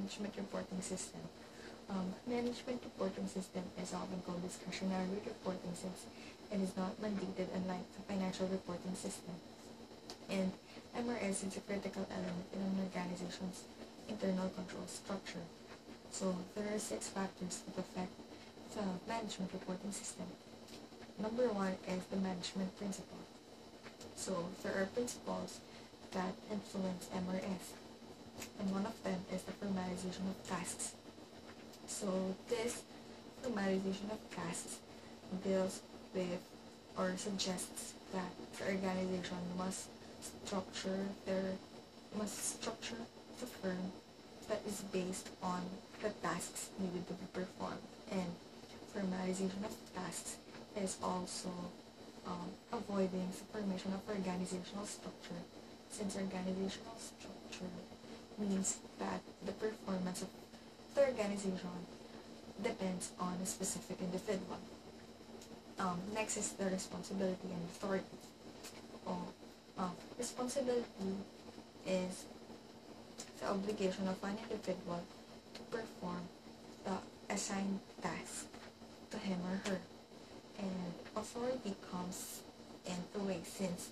management reporting system. Management reporting system is often called discretionary reporting since it is not mandated, unlike the financial reporting system. And MRS is a critical element in an organization's internal control structure. So there are 6 factors that affect the management reporting system. Number 1 is the management principle. So there are principles that influence MRS, and one of them is the formalization of tasks. So this formalization of tasks deals with or suggests that the organization must structure the firm that is based on the tasks needed to be performed. And formalization of tasks is also avoiding the formation of organizational structure, since organizational structure means that the performance of the organization depends on a specific individual. Next is the responsibility and authority. Responsibility is the obligation of an individual to perform the assigned task to him or her. And authority comes into way since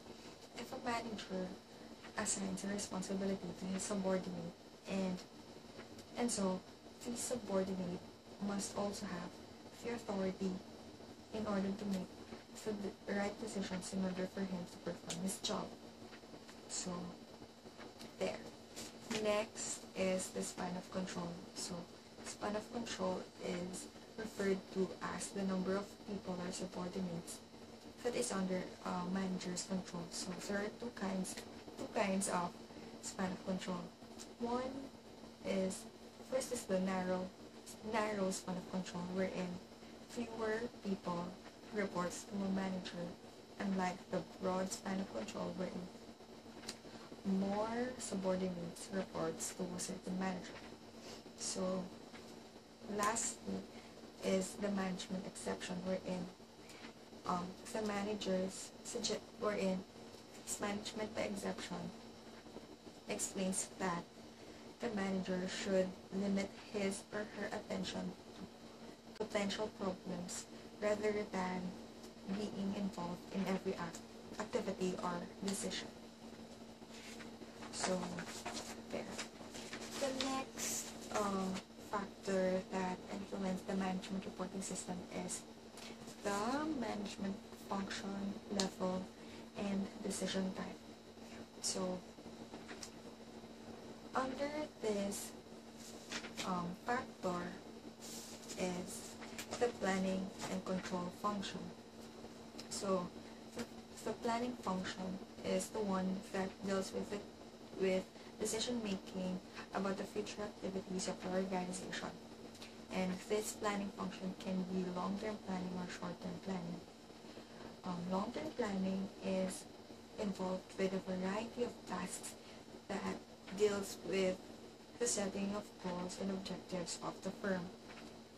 if a manager assigns a responsibility to his subordinate, and so the subordinate must also have the authority in order to make the right decisions in order for him to perform his job. So there. Next is the span of control. So span of control is referred to as the number of people or subordinates that is under manager's control. So there are two kinds of span of control. First is the narrow span of control, wherein fewer people reports to a manager, unlike the broad span of control, wherein more subordinates reports to a certain manager. So lastly is the management exception, wherein the managers wherein this management by exception explains that the manager should limit his or her attention to potential problems rather than being involved in every activity or decision. So there. The next factor that influences the management reporting system is the management function, level, and decision type. So under this factor is the planning and control function. So the planning function is the one that deals with decision making about the future activities of the organization. And this planning function can be long-term planning or short-term planning. Long-term planning is involved with a variety of tasks that deals with the setting of goals and objectives of the firm.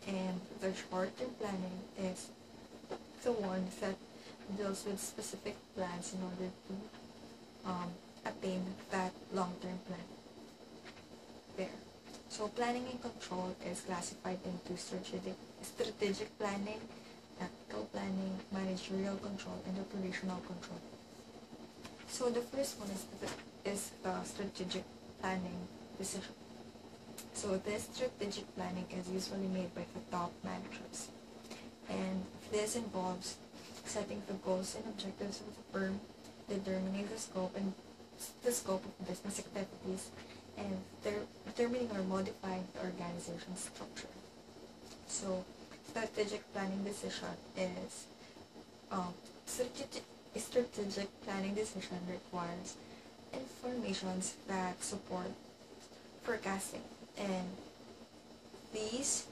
And the short-term planning is the one that deals with specific plans in order to attain that long-term plan. There. So planning and control is classified into strategic planning, tactical planning, managerial control, and operational control. So the first one is the strategic planning decision. So this strategic planning is usually made by the top managers, and this involves setting the goals and objectives of the firm, determining the scope of business activities, and determining or modifying the organization structure. So strategic planning decision is strategic planning decision requires informations that support forecasting, and this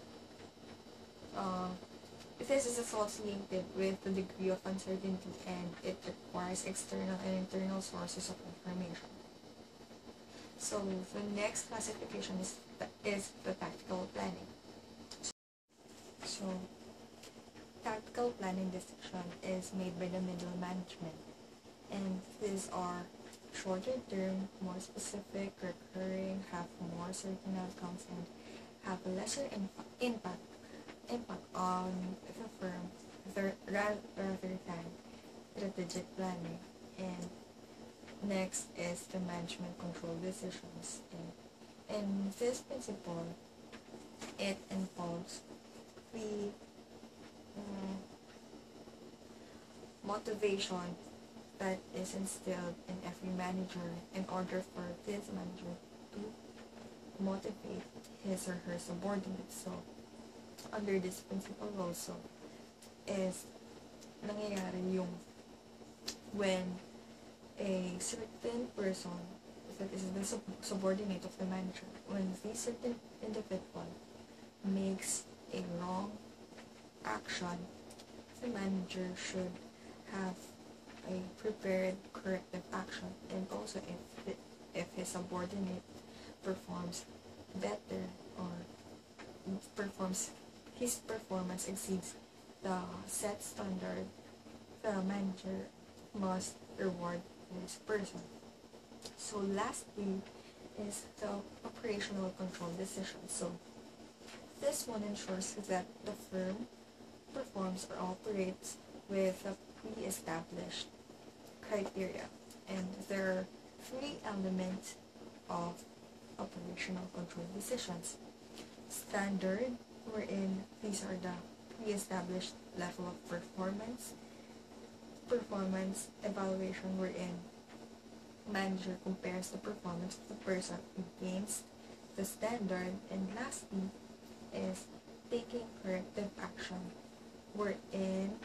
is associated with the degree of uncertainty, and it requires external and internal sources of information. So the next classification is the tactical planning. So tactical planning decision is made by the middle management, and these are shorter term, more specific, recurring, have more certain outcomes, and have a lesser impact on the firm rather than strategic planning. And next is the management control decisions. And this principle, it involves the motivation that is instilled in every manager in order for this manager to motivate his or her subordinates. So, under this principle also is nangyayari yung when a certain person that is the subordinate of the manager, when this certain individual makes a wrong action, the manager should have a prepared corrective action, and also if his subordinate performs better or his performance exceeds the set standard, the manager must reward this person. So lastly is the operational control decision. So this one ensures that the firm performs or operates with a pre-established criteria, and there are three elements of operational control decisions. Standard, wherein these are the pre-established level of performance. Performance evaluation, wherein manager compares the performance of the person against the standard. And lastly is taking corrective action, wherein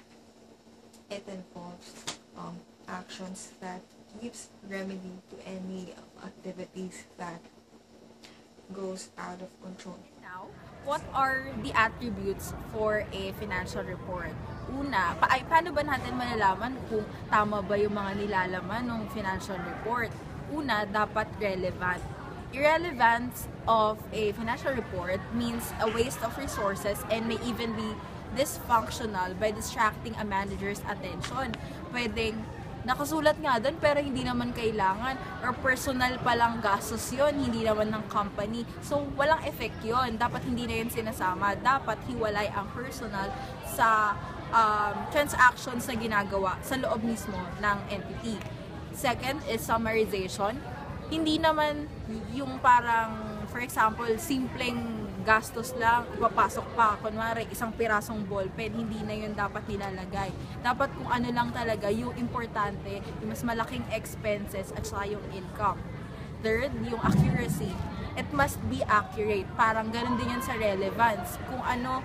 it involves actions that gives remedy to any activities that goes out of control. Now, what are the attributes for a financial report? Una, paano ba natin malalaman kung tama ba yung mga nilalaman ng financial report? Una, dapat relevant. Irrelevance of a financial report means a waste of resources and may even be dysfunctional by distracting a manager's attention. Pwedeng nakasulat nga doon pero hindi naman kailangan, or personal palang gastos yun, hindi naman ng company. So, walang effect yun. Dapat hindi na yun sinasama. Dapat hiwalay ang personal sa transactions na ginagawa sa loob mismo ng entity. Second is summarization. Hindi naman yung parang, for example, simpleng gastos lang, ipapasok pa, kunwari, isang pirasong ballpen, hindi na yun dapat nilalagay. Dapat kung ano lang talaga, yung importante, yung mas malaking expenses at saka yung income. Third, yung accuracy. It must be accurate. Parang ganun din yun sa relevance. Kung ano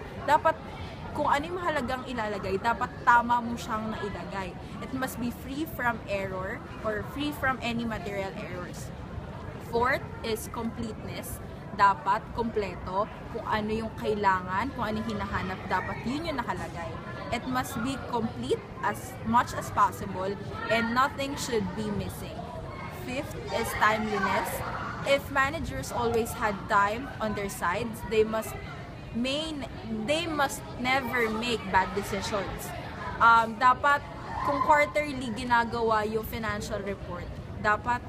yung mahalagang ilalagay, dapat tama mo siyang nailagay. It must be free from error or free from any material errors. Fourth is completeness. Dapat kompleto, kung ano yung kailangan, kung ano yung hinahanap, dapat yun yung nakalagay. It must be complete as much as possible and nothing should be missing. Fifth is timeliness. If managers always had time on their sides, they must never make bad decisions. Dapat kung quarterly ginagawa yung financial report, dapat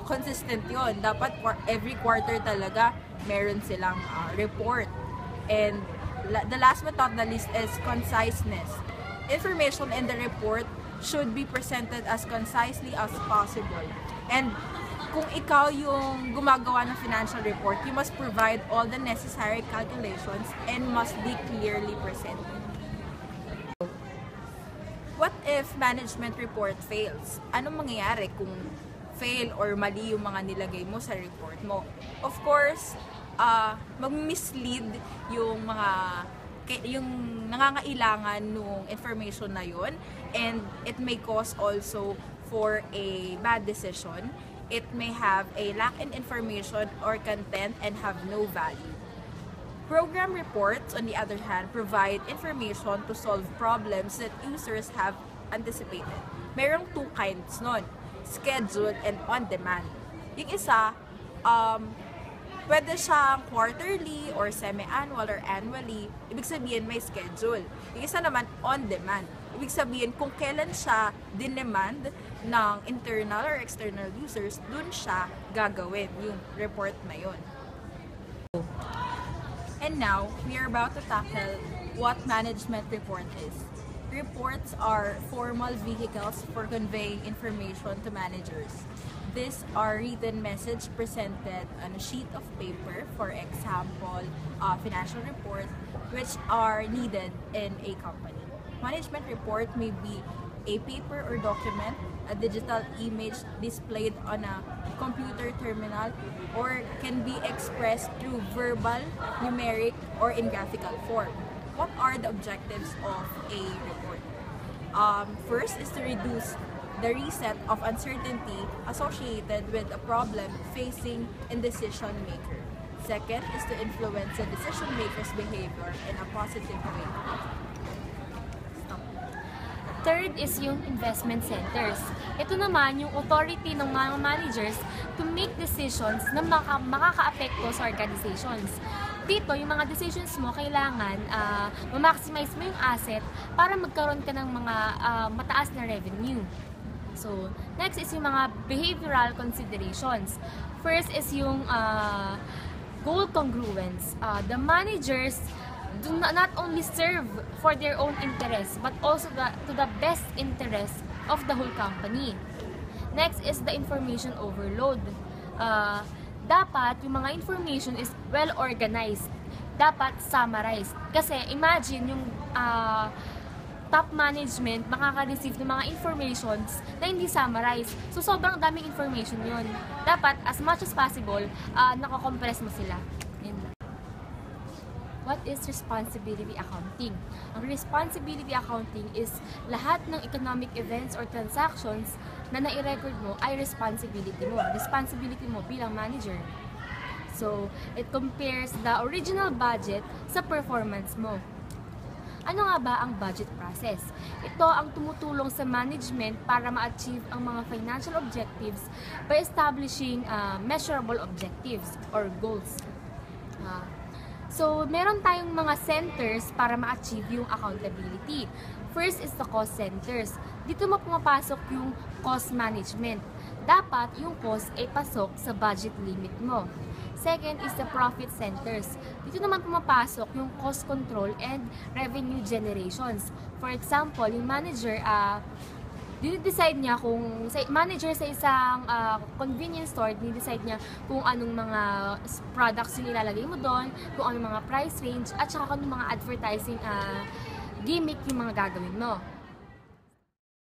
consistent yon. Dapat every quarter talaga meron silang report. And the last but not the least is conciseness. Information in the report should be presented as concisely as possible. And kung ikaw yung gumagawa ng financial report, you must provide all the necessary calculations and must be clearly presented. What if management report fails? Anong mangyayari kung fail or mali yung mga nilagay mo sa report mo? Of course, mag-mislead yung nangangailangan nung information na yun, and it may cause also for a bad decision. It may have a lack in information or content and have no value. Program reports, on the other hand, provide information to solve problems that users have anticipated. Merong two kinds nun: scheduled and on-demand. Yung isa, pwede siyang quarterly or semi-annual or annually. Ibig sabihin may schedule. Yung isa naman, on-demand. Ibig sabihin, kung kailan siya dinemand ng internal or external users, dun siya gagawin yung report na yun. And now, we are about to tackle what management report is. Reports are formal vehicles for conveying information to managers. These are written message presented on a sheet of paper, for example, financial report, which are needed in a company. Management report may be a paper or document, a digital image displayed on a computer terminal, or can be expressed through verbal, numeric, or in graphical form. What are the objectives of a report? First is to reduce the reset of uncertainty associated with a problem facing a decision maker. Second is to influence the decision maker's behavior in a positive way. Third is yung investment centers. Ito naman yung authority ng mga managers to make decisions na makaka-apekto sa organizations. Dito, yung mga decisions mo, kailangan ma-maximize mo yung asset para magkaroon ka ng mga mataas na revenue. So, next is yung mga behavioral considerations. First is yung goal congruence. The managers do not only serve for their own interests, but also to the best interest of the whole company. Next is the information overload. Dapat yung mga information is well organized. Dapat summarized. Kasi imagine yung top management makaka-receive ng mga informations na hindi summarized. So sobrang daming information yun. Dapat as much as possible, nakakompress mo sila. What is responsibility accounting? Ang responsibility accounting is lahat ng economic events or transactions na nai-record mo ay responsibility mo. Responsibility mo bilang manager. So, it compares the original budget sa performance mo. Ano nga ba ang budget process? Ito ang tumutulong sa management para ma-achieve ang mga financial objectives by establishing measurable objectives or goals. So, meron tayong mga centers para ma-achieve yung accountability. First is the cost centers. Dito mo pumapasok yung cost management. Dapat yung cost ay pasok sa budget limit mo. Second is the profit centers. Dito naman pumapasok yung cost control and revenue generations. For example, yung manager, decide niya kung manager sa isang convenience store, decide niya kung anong mga products yung ilalagay mo doon, kung anong mga price range, at saka kung anong mga advertising gimmick yung mga gagawin mo.